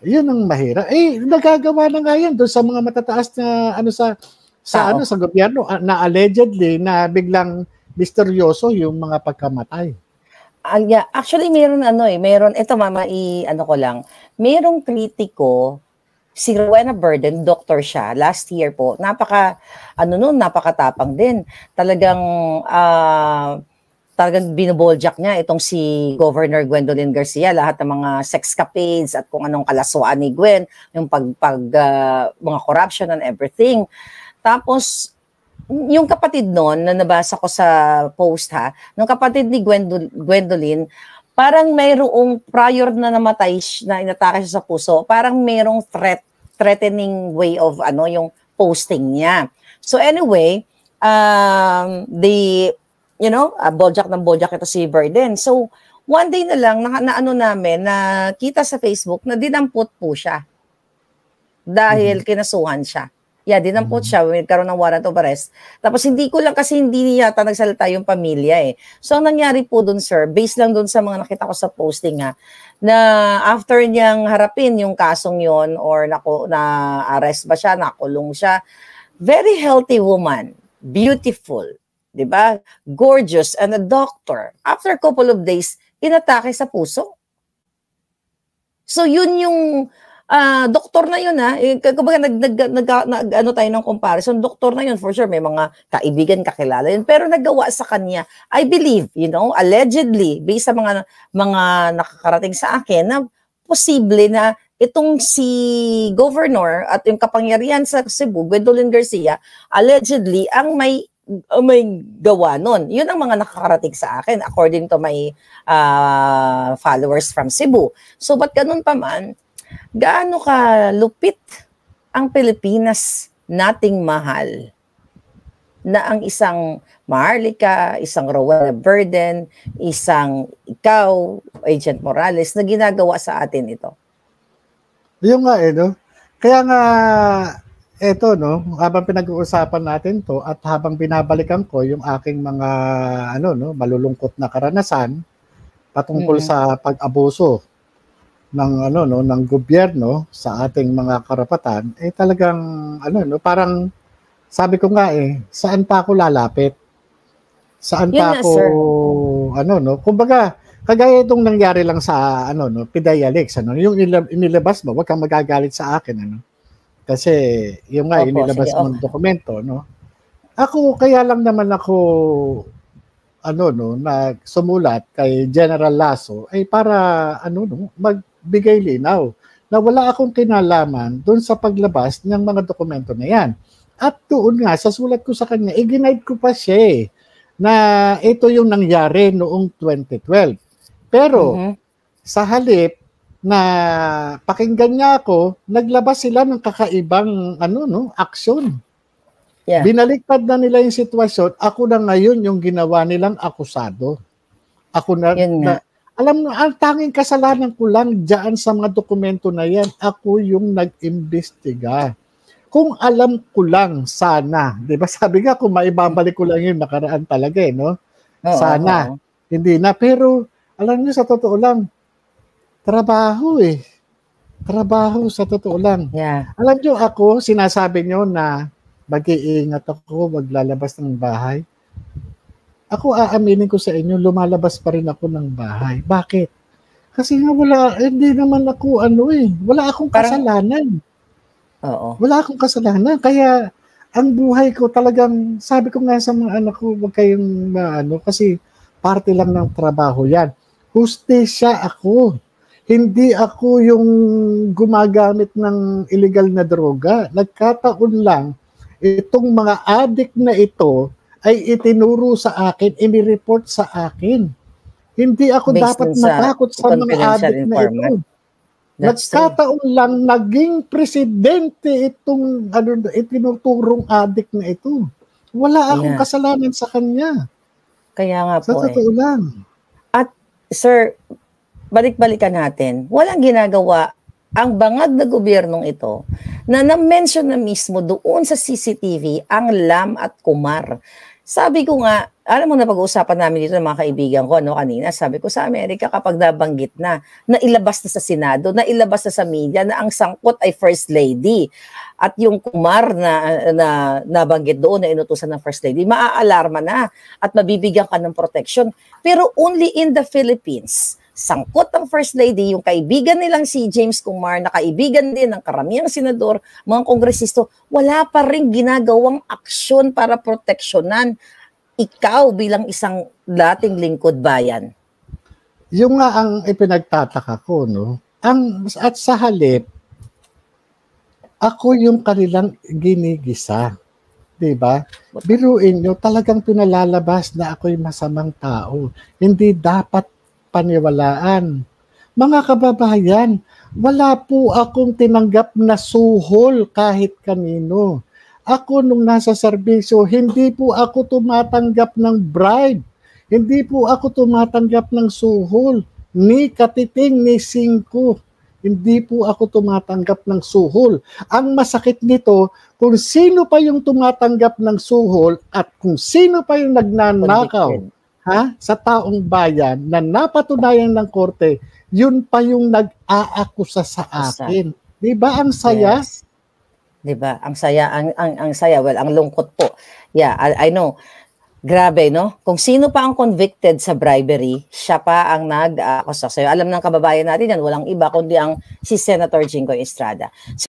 Yun ang mahirap. Nagagawa na nga yan doon sa mga matataas na sa gobyerno na allegedly na biglang misteryoso yung mga pagkamatay. Yeah, actually meron ito mama ko lang. Merong kritiko si Rowena Burden, doctor siya, last year po, napakatapang din. Talagang binoboljak niya itong si Governor Gwendolyn Garcia, lahat ng mga sexcapades at kung anong kalaswaan ni Gwen, yung mga corruption and everything. Tapos, yung kapatid noon, na nabasa ko sa post nung kapatid ni Gwendolyn, parang mayroong prior na namatay na inatake siya sa puso, parang mayroong threatening way of yung posting niya. So anyway, boljak ito si Burden. So one day na lang namin nakita sa Facebook na dinampot po siya dahil kinasuhan siya. Dinampot siya, nagkaroon ng warrant of arrest. Tapos hindi yata nagsalita yung pamilya So ang nangyari po dun, sir, based lang dun sa mga nakita ko sa posting na after niyang harapin yung kasong yon or na-arrest ba siya, nakulong siya, very healthy woman, beautiful, di ba? Gorgeous, and a doctor. After a couple of days, inatake sa puso. So yun yung doktor na yun kumbaga tayo ng comparison, doktor na yun for sure, may mga kaibigan, kakilala yun, pero nagawa sa kanya, I believe, allegedly, based sa mga nakakarating sa akin, na posible na itong si Governor at yung kapangyarihan sa Cebu, Gwendolyn Garcia, allegedly, ang may gawa nun. Yun ang mga nakakarating sa akin, according to my followers from Cebu. So, ba't ganun pa man, gaano ka lupit ang Pilipinas nating mahal na ang isang Maharlika, isang Rowena Burden, isang ikaw, Agent Morales, na ginagawa sa atin ito? Yung nga Kaya nga, habang pinag-uusapan natin to at habang binabalikan ko yung aking mga, malulungkot na karanasan patungkol sa pag-abuso ng gobyerno sa ating mga karapatan, talagang parang sabi ko nga saan pa ako lalapit? Saan pa ako kumbaga kagaya itong nangyari lang sa Pidayalix, yung inilabas mo, wag kang magagalit sa akin kasi yung nga inilabas mo ng dokumento, Ako kaya lang naman ako nagsumulat kay General Lasso para magbigay linaw na wala akong kinalaman doon sa paglabas ng mga dokumento na yan. At doon nga, sa sulat ko sa kanya, i-guide ko pa siya na ito yung nangyari noong 2012. Pero, sa halip na pakinggan niya ako, naglabas sila ng kakaibang aksyon. Yeah. Binaliktad na nila yung sitwasyon, ako na ngayon yung ginawa nilang akusado. Ako alam mo, ang tanging kasalanan ko lang dyan sa mga dokumento na yan, ako yung nag-imbestiga. Kung alam ko lang, sana. Di ba sabi nga, kung maibabalik ko lang yung nakaraan talaga, sana. Hindi na. Pero, alam niyo, sa totoo lang, trabaho Trabaho, sa totoo lang. Yeah. Alam niyo, ako, sinasabi niyo na mag-iingat ako, maglalabas ng bahay. Ako, aaminin ko sa inyo, lumalabas pa rin ako ng bahay. Bakit? Kasi nga hindi naman ako wala akong kasalanan. Oo. Wala akong kasalanan. Kaya, ang buhay ko talagang, sabi ko nga sa mga anak ko, wag kayong kasi parte lang ng trabaho yan. Hustisya ako. Hindi ako yung gumagamit ng illegal na droga. Nagkataon lang, itong mga addict na ito, ay itinuro sa akin, inireport sa akin. Hindi ako dapat matakot sa mga addict na ito. Nagkataon lang, naging presidente itong itinuturong addict na ito. Wala akong kasalanan sa kanya. Kaya nga po sa totoo lang. At sir, balik-balikan natin, walang ginagawa ang bangag na gobyernong ito na na-mention na mismo doon sa CCTV ang Lam at Kumar. Sabi ko nga, Alam mo, na pag-uusapan namin dito ng mga kaibigan ko, no, kanina, sabi ko sa Amerika, kapag nabanggit na ilabas na sa Senado, na ilabas na sa media, na ang sangkot ay First Lady. At yung kumar na nabanggit doon, na inutusan ng First Lady, maaalarma na at mabibigyan ka ng protection. Pero only in the Philippines, sangkot ang First Lady, yung kaibigan nilang si James Kumar, na kaibigan din ng karamihang senador, mga kongresisto, wala pa rin ginagawang aksyon para proteksyonan ikaw bilang isang dating lingkod bayan. Yung nga ang ipinagtataka ko, no? At sa halip, ako yung kanilang ginigisa. Diba? Biruin nyo, talagang pinalalabas na ako'y masamang tao. Hindi dapat paniwalaan. Mga kababayan, wala po akong tinanggap na suhol kahit kanino. Ako nung nasa serbisyo, hindi po ako tumatanggap ng bribe. Hindi po ako tumatanggap ng suhol. Ni katiting, ni singko. Hindi po ako tumatanggap ng suhol. Ang masakit nito, kung sino pa yung tumatanggap ng suhol at kung sino pa yung nagnanakaw sa taong bayan na napatunayan ng korte, yun pa yung nag-aakusa sa akin. Di ba ang saya? Yes. 'Di ba? Ang saya, ang saya, well, ang lungkot po. Yeah, I know. Grabe, no? Kung sino pa ang convicted sa bribery, siya pa ang nag-akusa sa'yo. Alam ng kababayan natin yan, walang iba kundi ang si Senator Jinggoy Estrada.